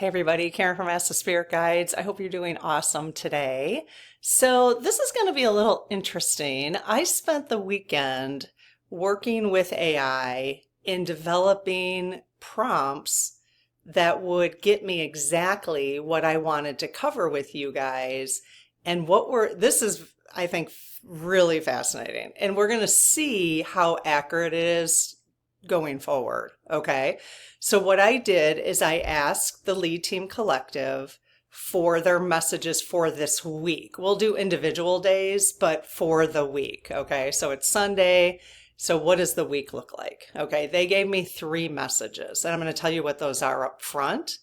Hey everybody, Karen from Ask the Spirit Guides. I hope you're doing awesome today. So this is going to be a little interesting. I spent the weekend working with AI in developing prompts that would get me exactly what I wanted to cover with you guys. And this is, I think, really fascinating. And we're going to see how accurate it is going forward. Okay. So what I did is I asked the Lead Team Collective for their messages for this week. We'll do individual days, but for the week. Okay. So it's Sunday. So what does the week look like? Okay. They gave me 3 messages, and I'm going to tell you what those are up front.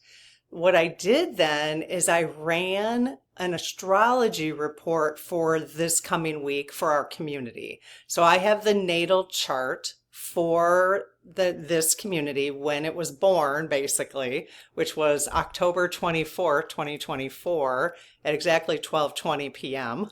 What I did then is I ran an astrology report for this coming week for our community. So I have the natal chart for this community when it was born, basically, which was October 24th, 2024 at exactly 12:20 p.m.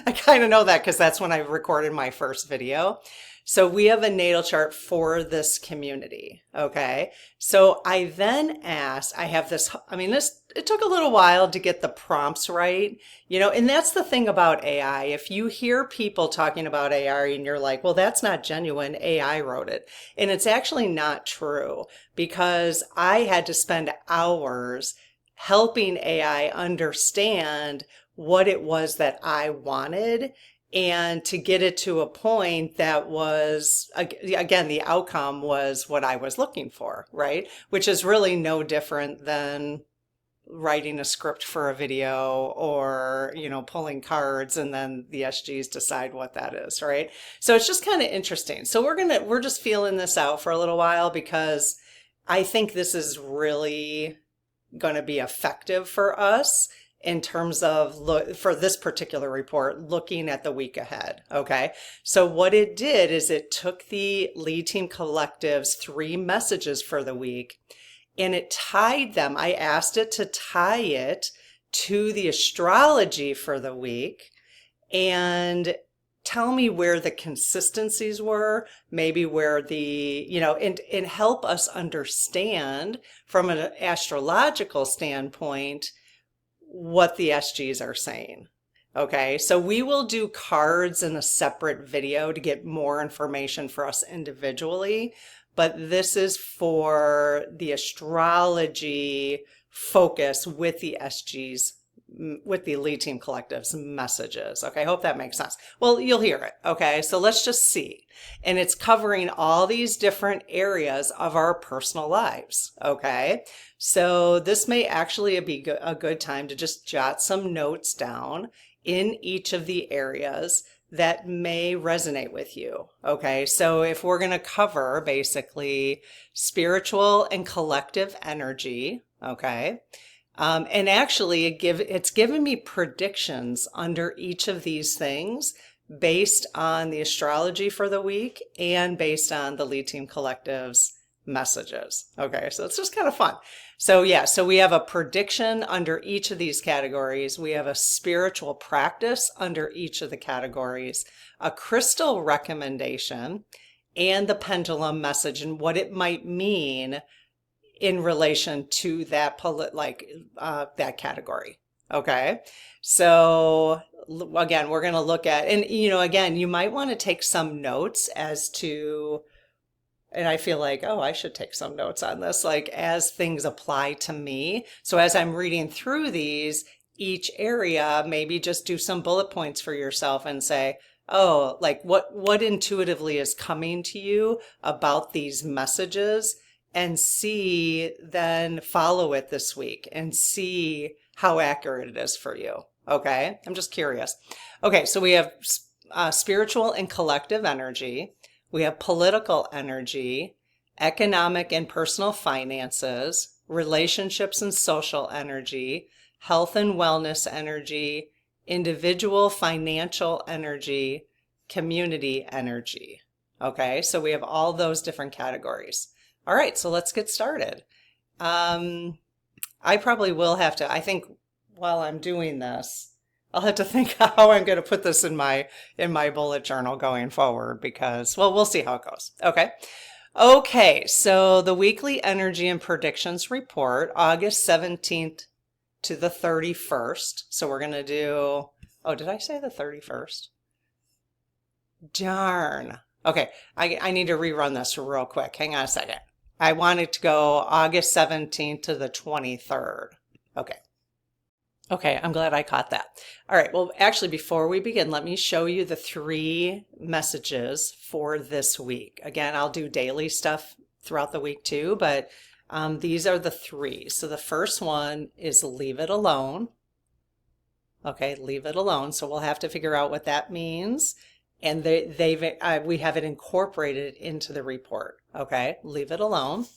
I kind of know that because that's when I recorded my first video. So we have a natal chart for this community. Okay. So I then asked, it took a little while to get the prompts right, and that's the thing about AI. If you hear people talking about AI and you're like, well, that's not genuine, AI wrote it. And it's actually not true, because I had to spend hours helping AI understand what it was that I wanted, and to get it to a point that was, again, the outcome was what I was looking for, right? Which is really no different than writing a script for a video or, pulling cards and then the SGs decide what that is, right? So it's just kind of interesting. So we're just feeling this out for a little while, because I think this is really going to be effective for us in terms of for this particular report, looking at the week ahead. Okay. So what it did is it took the Lead Team Collective's 3 messages for the week, and it tied them. I asked it to tie it to the astrology for the week and tell me where the consistencies were, maybe where and help us understand from an astrological standpoint what the SGs are saying. Okay, so we will do cards in a separate video to get more information for us individually, but this is for the astrology focus with the SGs, with the Lead Team Collective's messages. Okay, I hope that makes sense. Well, you'll hear it. Okay, so let's just see. And it's covering all these different areas of our personal lives. Okay, so this may actually be a good time to just jot some notes down in each of the areas that may resonate with you. Okay, so if we're going to cover basically spiritual and collective energy, okay, and actually it's given me predictions under each of these things based on the astrology for the week and based on the Lead Team Collective's messages. Okay, so it's just kind of fun. So yeah, so we have a prediction under each of these categories. We have a spiritual practice under each of the categories, a crystal recommendation, and the pendulum message and what it might mean in relation to that that category. Okay, so again, we're going to look at, and again, you might want to take some notes as to, and I feel like, oh, I should take some notes on this, like as things apply to me. So as I'm reading through these, each area, maybe just do some bullet points for yourself and say, oh, like what intuitively is coming to you about these messages, and then follow it this week and see how accurate it is for you. Okay, I'm just curious. Okay, so we have spiritual and collective energy. We have political energy, economic and personal finances, relationships and social energy, health and wellness energy, individual financial energy, community energy. Okay, so we have all those different categories. All right, so let's get started. I probably will have to, I think while I'm doing this, I'll have to think how I'm going to put this in my bullet journal going forward, because, well, we'll see how it goes. Okay. Okay, so the weekly energy and predictions report, August 17th to the 31st. So we're going to do, oh, did I say the 31st? Darn. Okay, I need to rerun this real quick. Hang on a second. I want it to go August 17th to the 23rd. Okay. Okay, I'm glad I caught that. All right, well, actually, before we begin, let me show you the 3 messages for this week. Again, I'll do daily stuff throughout the week too, but these are the 3. So the first one is leave it alone. Okay, leave it alone. So we'll have to figure out what that means. And we have it incorporated into the report. Okay, leave it alone.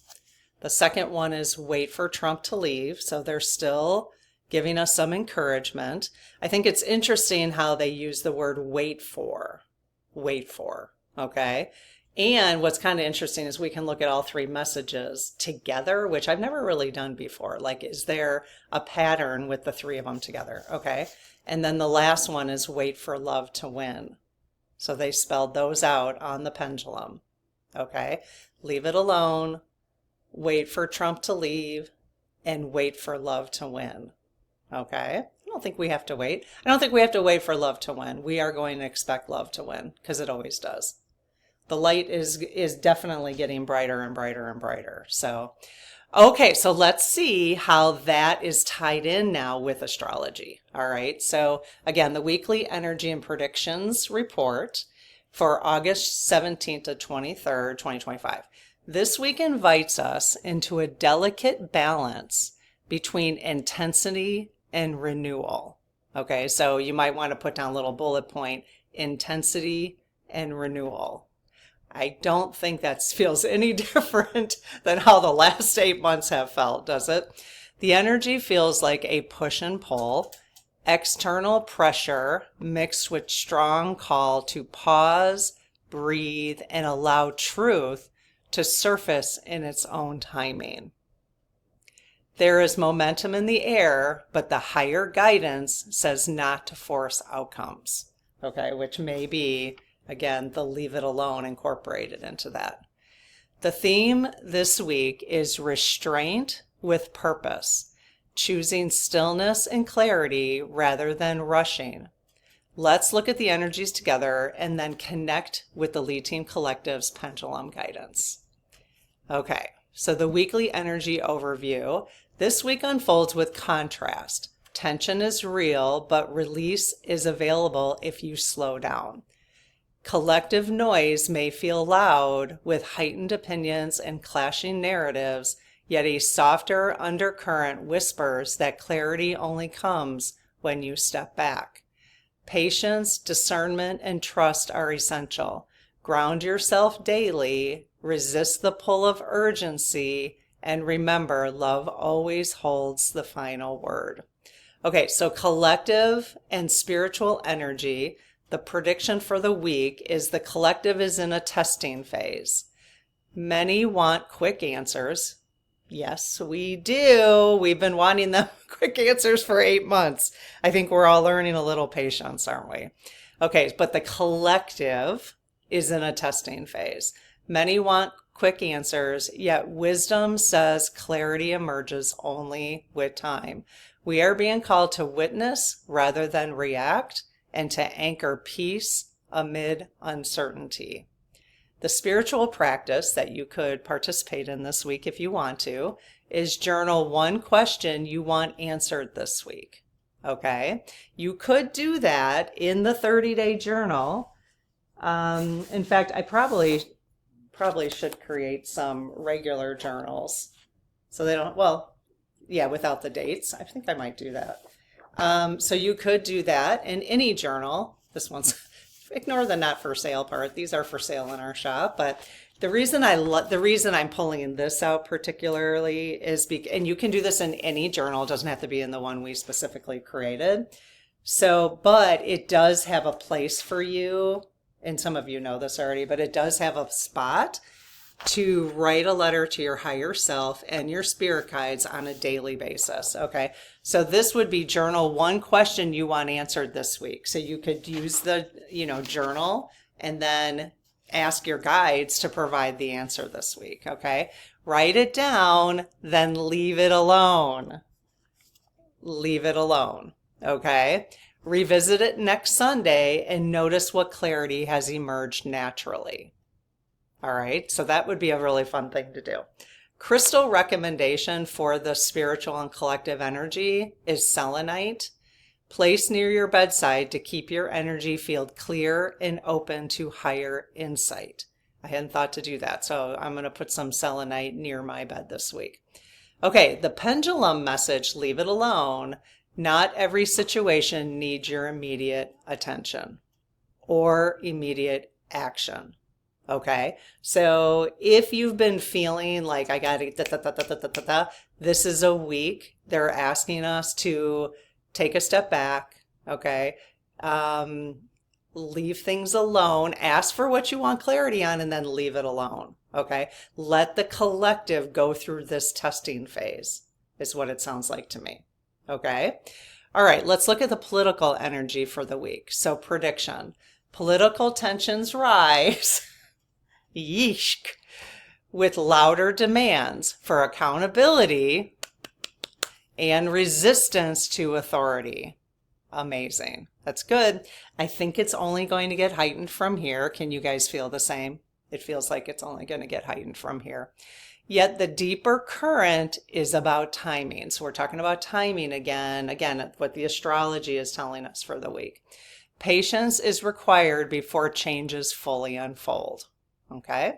The second one is wait for Trump to leave. So they're still giving us some encouragement. I think it's interesting how they use the word wait for, okay? And what's kind of interesting is we can look at all 3 messages together, which I've never really done before. Like, is there a pattern with the 3 of them together? Okay. And then the last one is wait for love to win. So they spelled those out on the pendulum. Okay. Leave it alone, wait for Trump to leave, and wait for love to win. Okay, I don't think we have to wait. I don't think we have to wait for love to win. We are going to expect love to win because it always does. The light is definitely getting brighter and brighter and brighter. So, okay, so let's see how that is tied in now with astrology. All right, so again, the weekly energy and predictions report for August 17th to 23rd, 2025. This week invites us into a delicate balance between intensity and renewal. Okay, so you might want to put down a little bullet point, intensity and renewal. I don't think that feels any different than how the last 8 months have felt, does it? The energy feels like a push and pull, external pressure mixed with strong call to pause, breathe, and allow truth to surface in its own timing. There is momentum in the air, but the higher guidance says not to force outcomes, okay, which may be, again, the leave it alone incorporated into that. The theme this week is restraint with purpose, choosing stillness and clarity rather than rushing. Let's look at the energies together and then connect with the Lead Team Collective's pendulum guidance. Okay, so the weekly energy overview. This week unfolds with contrast. Tension is real, but release is available if you slow down. Collective noise may feel loud with heightened opinions and clashing narratives, yet a softer undercurrent whispers that clarity only comes when you step back. Patience, discernment, and trust are essential. Ground yourself daily, resist the pull of urgency, and remember, love always holds the final word. Okay, so collective and spiritual energy. The prediction for the week is the collective is in a testing phase. Many want quick answers. Yes, we do. We've been wanting them quick answers for 8 months. I think we're all learning a little patience, aren't we? Okay, but the collective is in a testing phase. Many want quick answers, yet wisdom says clarity emerges only with time. We are being called to witness rather than react and to anchor peace amid uncertainty. The spiritual practice that you could participate in this week if you want to is journal one question you want answered this week. Okay, you could do that in the 30-day journal. In fact, I probably should create some regular journals so they don't, well, yeah, without the dates. I think I might do that. So you could do that in any journal. This one's, ignore the not for sale part. These are for sale in our shop. But the reason I'm pulling this out particularly is and you can do this in any journal. It doesn't have to be in the one we specifically created. So, but it does have a place for you. And some of you know this already, but it does have a spot to write a letter to your higher self and your spirit guides on a daily basis. Okay, so this would be journal one question you want answered this week. So you could use the journal and then ask your guides to provide the answer this week, okay? Write it down, then leave it alone. Leave it alone, okay? Revisit it next Sunday and notice what clarity has emerged naturally. All right, so that would be a really fun thing to do. Crystal recommendation for the spiritual and collective energy is selenite. Place near your bedside to keep your energy field clear and open to higher insight. I hadn't thought to do that, so I'm going to put some selenite near my bed this week. Okay, the pendulum message, leave it alone. Not every situation needs your immediate attention or immediate action. Okay, so if you've been feeling like I got to, this is a week. They're asking us to take a step back. Okay, leave things alone. Ask for what you want clarity on, and then leave it alone. Okay, let the collective go through this testing phase, is what it sounds like to me. Okay, all right, let's look at the political energy for the week. So, prediction: political tensions rise. Yeesh. With louder demands for accountability and resistance to authority. Amazing. That's good. I think it's only going to get heightened from here. Can you guys feel the same? It feels like it's only going to get heightened from here. Yet the deeper current is about timing. So we're talking about timing again, what the astrology is telling us for the week. Patience is required before changes fully unfold. Okay?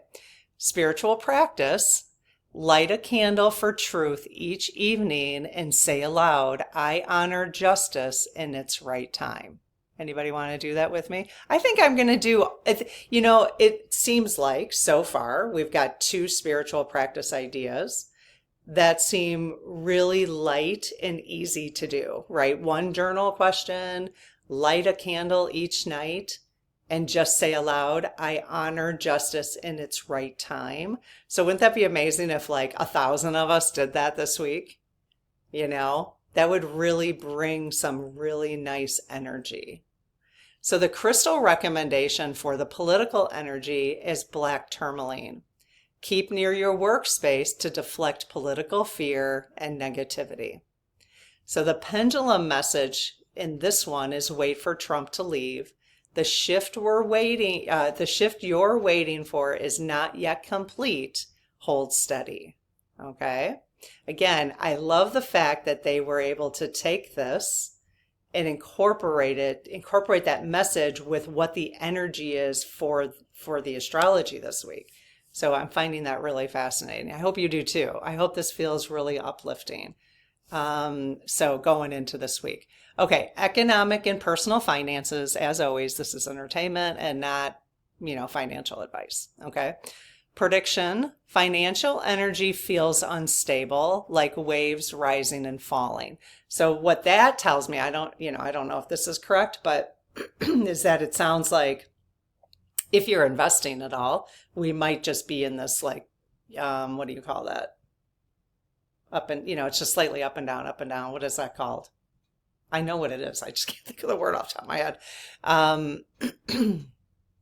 Spiritual practice: light a candle for truth each evening and say aloud, I honor justice in its right time. Anybody want to do that with me? I think I'm going to do, it seems like so far we've got 2 spiritual practice ideas that seem really light and easy to do, right? 1 journal question, light a candle each night, and just say aloud, I honor justice in its right time. So wouldn't that be amazing if like 1,000 of us did that this week? That would really bring some really nice energy. So the crystal recommendation for the political energy is black tourmaline. Keep near your workspace to deflect political fear and negativity. So the pendulum message in this one is wait for Trump to leave. The shift you're waiting for is not yet complete. Hold steady. Okay. Again, I love the fact that they were able to take this and incorporate that message with what the energy is for the astrology this week. So I'm finding that really fascinating. I hope you do too. I hope this feels really uplifting. So going into this week. Okay, economic and personal finances, as always, this is entertainment and not, financial advice. Okay. Prediction: financial energy feels unstable, like waves rising and falling. So what that tells me, I don't know if this is correct, but is that it sounds like if you're investing at all, we might just be in this like, what do you call that? Up and, it's just slightly up and down, up and down. What is that called? I know what it is. I just can't think of the word off the top of my head.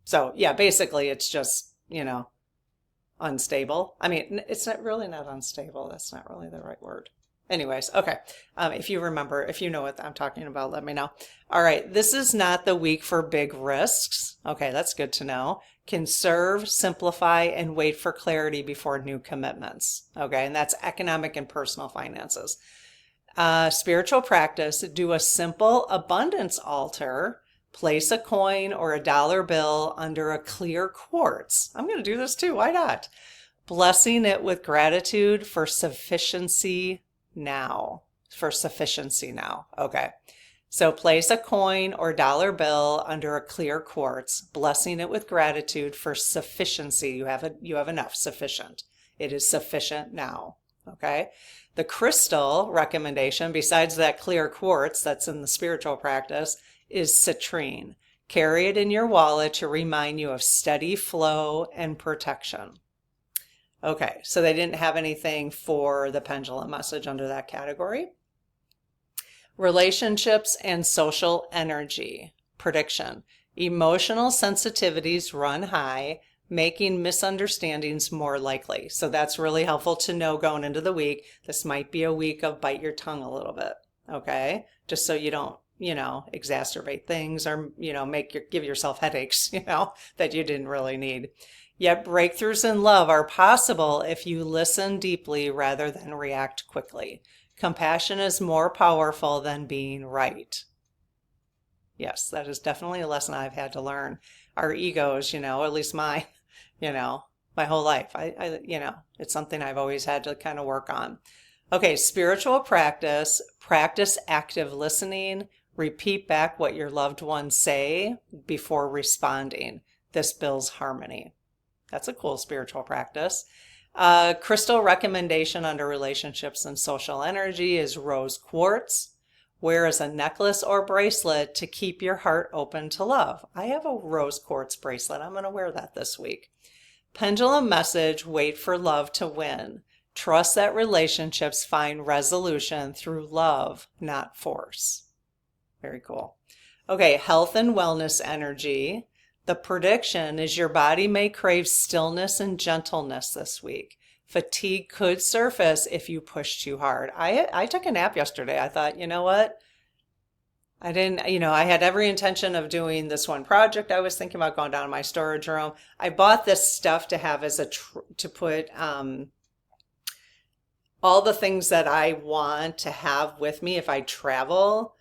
So yeah, basically it's just, unstable. I mean, it's not unstable. That's not really the right word. Anyways, okay. If you know what I'm talking about, let me know. All right. This is not the week for big risks. Okay. That's good to know. Conserve, simplify, and wait for clarity before new commitments. Okay. And that's economic and personal finances. Spiritual practice: do a simple abundance altar. Place a coin or a dollar bill under a clear quartz. I'm going to do this too. Why not? Blessing it with gratitude for sufficiency now. Okay. So place a coin or dollar bill under a clear quartz, blessing it with gratitude for sufficiency. You have enough, sufficient. It is sufficient now. Okay. The crystal recommendation, besides that clear quartz that's in the spiritual practice, is citrine. Carry it in your wallet to remind you of steady flow and protection. Okay, so they didn't have anything for the pendulum message under that category. Relationships and social energy. Prediction: emotional sensitivities run high. making misunderstandings more likely. So that's really helpful to know going into the week. This might be a week of bite your tongue a little bit, okay? Just so you don't, exacerbate things or, give yourself headaches, that you didn't really need. Yet breakthroughs in love are possible if you listen deeply rather than react quickly. Compassion is more powerful than being right. Yes, that is definitely a lesson I've had to learn. Our egos, at least my, my whole life, it's something I've always had to kind of work on. Okay, spiritual practice active listening, repeat back what your loved ones say before responding. This builds harmony. That's a cool spiritual practice. Crystal recommendation under relationships and social energy is rose quartz. Wear as a necklace or bracelet to keep your heart open to love. I have a rose quartz bracelet. I'm going to wear that this week. Pendulum message, wait for love to win. Trust that relationships find resolution through love, not force. Very cool. Okay, health and wellness energy. The prediction is your body may crave stillness and gentleness this week. Fatigue could surface if you push too hard. I took a nap yesterday. I thought, you know what? I didn't, I had every intention of doing this one project. I was thinking about going down to my storage room. I bought this stuff to have as to put all the things that I want to have with me if I travel.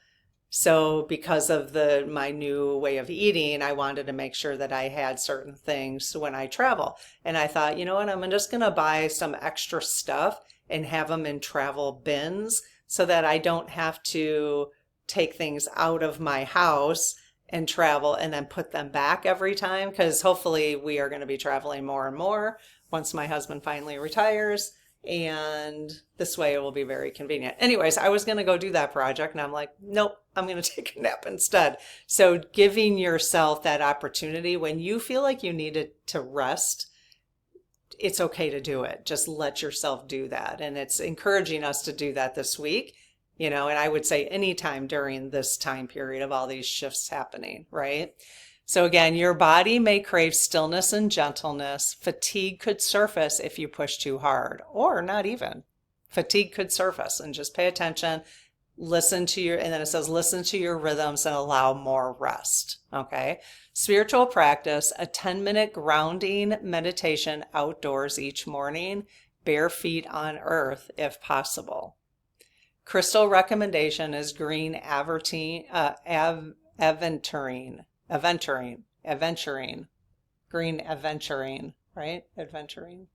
So because of my new way of eating, I wanted to make sure that I had certain things when I travel. And I thought, you know what, I'm just going to buy some extra stuff and have them in travel bins so that I don't have to take things out of my house and travel and then put them back every time. Because hopefully we are going to be traveling more and more once my husband finally retires. And this way it will be very convenient. Anyways, I was going to go do that project and I'm like, nope, I'm going to take a nap instead. So giving yourself that opportunity when you feel like you need to rest, it's okay to do it. Just let yourself do that. And it's encouraging us to do that this week, and I would say anytime during this time period of all these shifts happening, right? So again, your body may crave stillness and gentleness. Fatigue could surface if you push too hard, or not even. Fatigue could surface, and just pay attention. And then it says, listen to your rhythms and allow more rest. Okay. Spiritual practice, a 10-minute grounding meditation outdoors each morning, bare feet on earth if possible. Crystal recommendation is green aventurine. Green aventurine, right? Adventuring.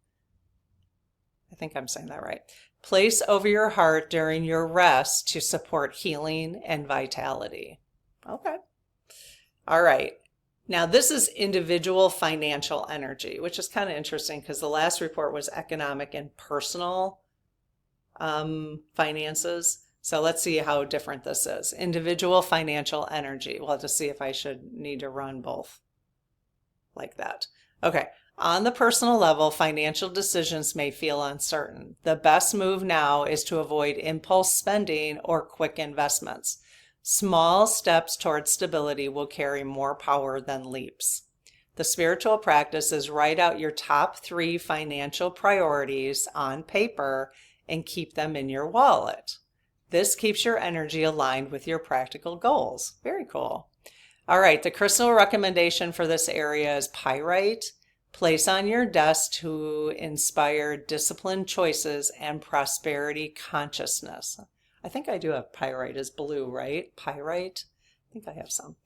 I think I'm saying that right. Place over your heart during your rest to support healing and vitality. Okay. All right. Now this is individual financial energy, which is kind of interesting because the last report was economic and personal finances. So let's see how different this is. Individual financial energy. We'll have to see if I need to run both like that. Okay. On the personal level, financial decisions may feel uncertain. The best move now is to avoid impulse spending or quick investments. Small steps toward stability will carry more power than leaps. The spiritual practice is write out your top 3 financial priorities on paper and keep them in your wallet. This keeps your energy aligned with your practical goals. Very cool. All right, the crystal recommendation for this area is pyrite. Place on your desk to inspire disciplined choices and prosperity consciousness. I think I do have pyrite as blue, right? Pyrite? I think I have some.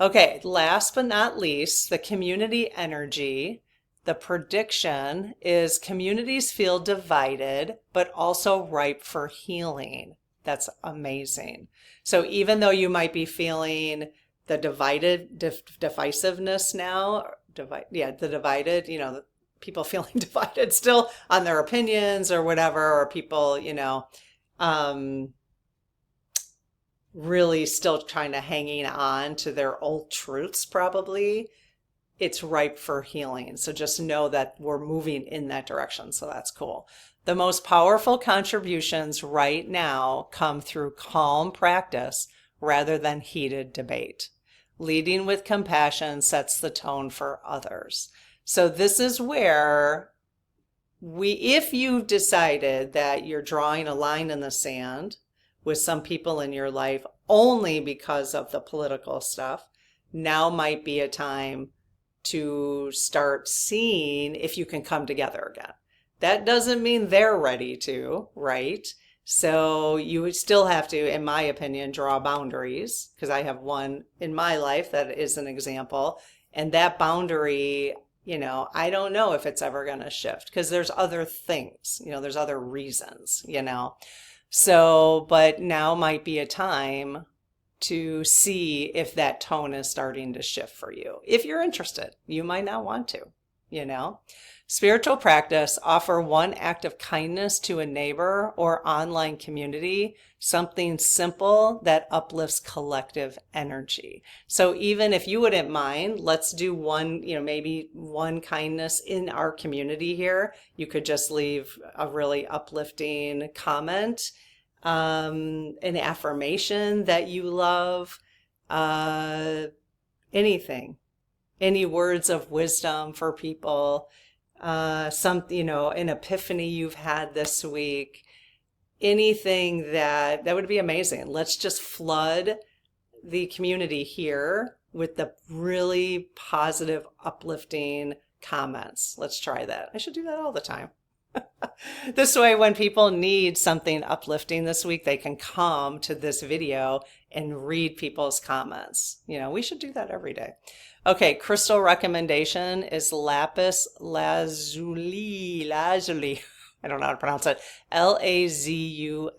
Okay, last but not least, the community energy. The prediction is communities feel divided, but also ripe for healing. That's amazing. So even though you might be feeling the divisiveness now, the divided, people feeling divided still on their opinions or whatever, or people, really still trying to hanging on to their old truths probably, it's ripe for healing. So just know that we're moving in that direction. So that's cool. The most powerful contributions right now come through calm practice rather than heated debate. Leading with compassion sets the tone for others. So this is where if you've decided that you're drawing a line in the sand with some people in your life only because of the political stuff, now might be a time to start seeing if you can come together again. That doesn't mean they're ready to, right? So you would still have to, in my opinion, draw boundaries, because I have one in my life that is an example. And that boundary, I don't know if it's ever going to shift because there's other things, there's other reasons, So, but now might be a time to see if that tone is starting to shift for you. If you're interested, you might not want to, Spiritual practice, offer one act of kindness to a neighbor or online community, something simple that uplifts collective energy. So even if you wouldn't mind, let's do one, maybe one kindness in our community here. You could just leave a really uplifting comment, an affirmation that you love, anything, any words of wisdom for people. An epiphany you've had this week, anything that would be amazing. Let's just flood the community here with the really positive, uplifting comments. Let's try that. I should do that all the time. This way, when people need something uplifting this week, they can come to this video and read people's comments. We should do that every day. Okay, crystal recommendation is lapis lazuli. I don't know how to pronounce it. Lazuli.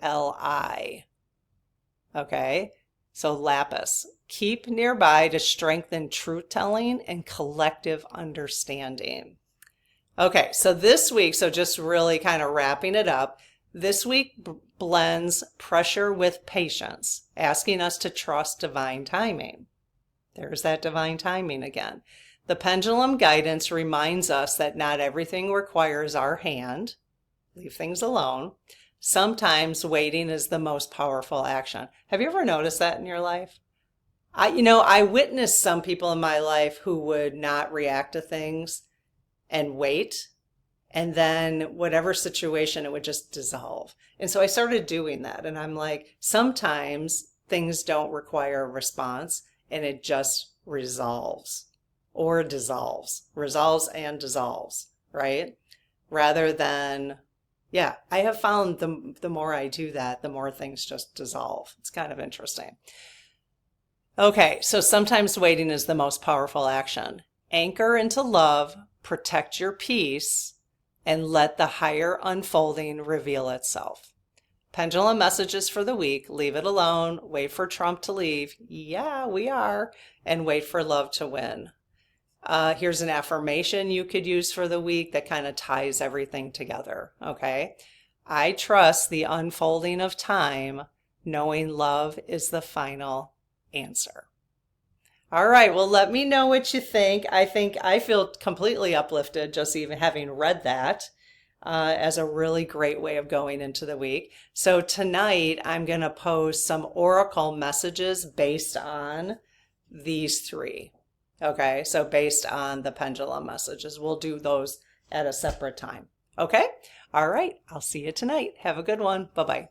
Okay, so lapis. Keep nearby to strengthen truth-telling and collective understanding. Okay, so this week, just really kind of wrapping it up, this week blends pressure with patience, asking us to trust divine timing. There's that divine timing again. The pendulum guidance reminds us that not everything requires our hand. Leave things alone. Sometimes waiting is the most powerful action. Have you ever noticed that in your life? I witnessed some people in my life who would not react to things and wait, and then whatever situation, it would just dissolve. And so I started doing that, and I'm like, sometimes things don't require a response, and it just resolves or dissolves, and dissolves, right? Rather than, I have found the more I do that, the more things just dissolve. It's kind of interesting. Okay, so sometimes waiting is the most powerful action. Anchor into love, protect your peace, and let the higher unfolding reveal itself. Pendulum messages for the week: leave it alone, wait for Trump to leave. Yeah, we are. And wait for love to win. Here's an affirmation you could use for the week that kind of ties everything together. Okay. I trust the unfolding of time, knowing love is the final answer. All right. Well, let me know what you think. I feel completely uplifted just even having read that. As a really great way of going into the week. So tonight I'm going to post some oracle messages based on these three. Okay, so based on the pendulum messages, we'll do those at a separate time. Okay, all right, I'll see you tonight. Have a good one. Bye-bye.